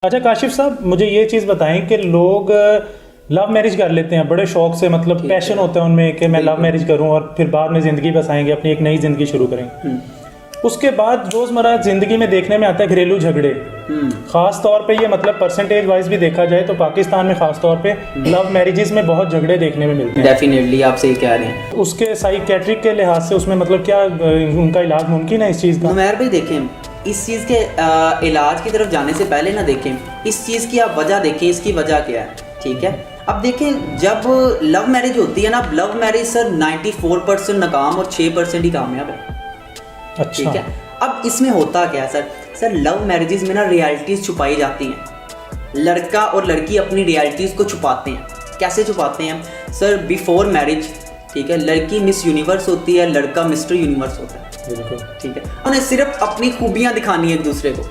अच्छा काशिफ साहब, मुझे ये चीज़ बताएं कि लोग लव मैरिज कर लेते हैं बड़े शौक से, मतलब पैशन होता है उनमें कि मैं लव मैरिज करूं और फिर बाद में ज़िंदगी बसाएंगे, अपनी एक नई ज़िंदगी शुरू करेंगे। उसके बाद रोज़मर्रा ज़िंदगी में देखने में आता है घरेलू झगड़े। ख़ास तौर पे ये मतलब परसेंटेज वाइज भी देखा जाए तो पाकिस्तान में ख़ास तौर पे लव मैरिजेस में बहुत झगड़े देखने में मिलते हैं। डेफिनेटली आप सही कह रहे हैं। उसके साइकेट्रिक के लिहाज से उसमें मतलब क्या उनका इलाज मुमकिन है इस चीज़ का? नुमैर भाई देखें, इस चीज़ के इलाज की तरफ जाने से पहले ना देखें इस चीज़ की आप वजह देखें, इसकी वजह क्या है। ठीक है, अब देखें जब लव मैरिज होती है ना, लव मैरिज सर 94% नाकाम और 6% ही कामयाब है। अच्छा। ठीक है, अब इसमें होता क्या है सर लव मैरिजेस में ना रियलिटीज़ छुपाई जाती हैं। लड़का और लड़की अपनी रियलिटीज़ को छुपाते हैं। कैसे छुपाते हैं सर? बिफोर मैरिज, ठीक है, लड़की मिस यूनिवर्स होती है, लड़का मिस्टर यूनिवर्स होता है। ठीक है, उन्हें सिर्फ अपनी खूबियां दिखानी है एक दूसरे को,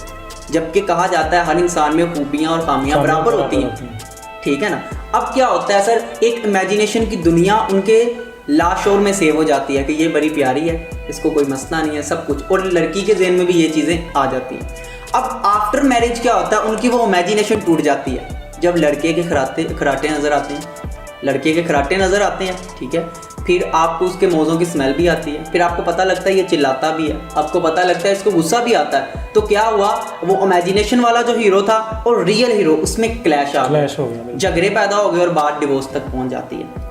जबकि कहा जाता है हर इंसान में खूबियां और खामियां बराबर होती हैं। ठीक है ना। अब क्या होता है सर, एक इमेजिनेशन की दुनिया उनके लाशोर में सेव हो जाती है कि ये बड़ी प्यारी है, इसको कोई मसला नहीं है, सब कुछ, और लड़की के ज़हन में भी ये चीज़ें आ जाती हैं। अब आफ्टर मैरिज क्या होता है, उनकी वो इमेजिनेशन टूट जाती है जब लड़के के खराटे नज़र आते हैं, लड़के के खराटे नज़र आते हैं। ठीक है, फिर आपको उसके मोज़ों की स्मेल भी आती है, फिर आपको पता लगता है ये चिल्लाता भी है, आपको पता लगता है इसको गुस्सा भी आता है। तो क्या हुआ, वो इमेजिनेशन वाला जो हीरो था और रियल हीरो उसमें क्लैश आ गया, झगड़े पैदा हो गए और बात डिवोर्स तक पहुंच जाती है।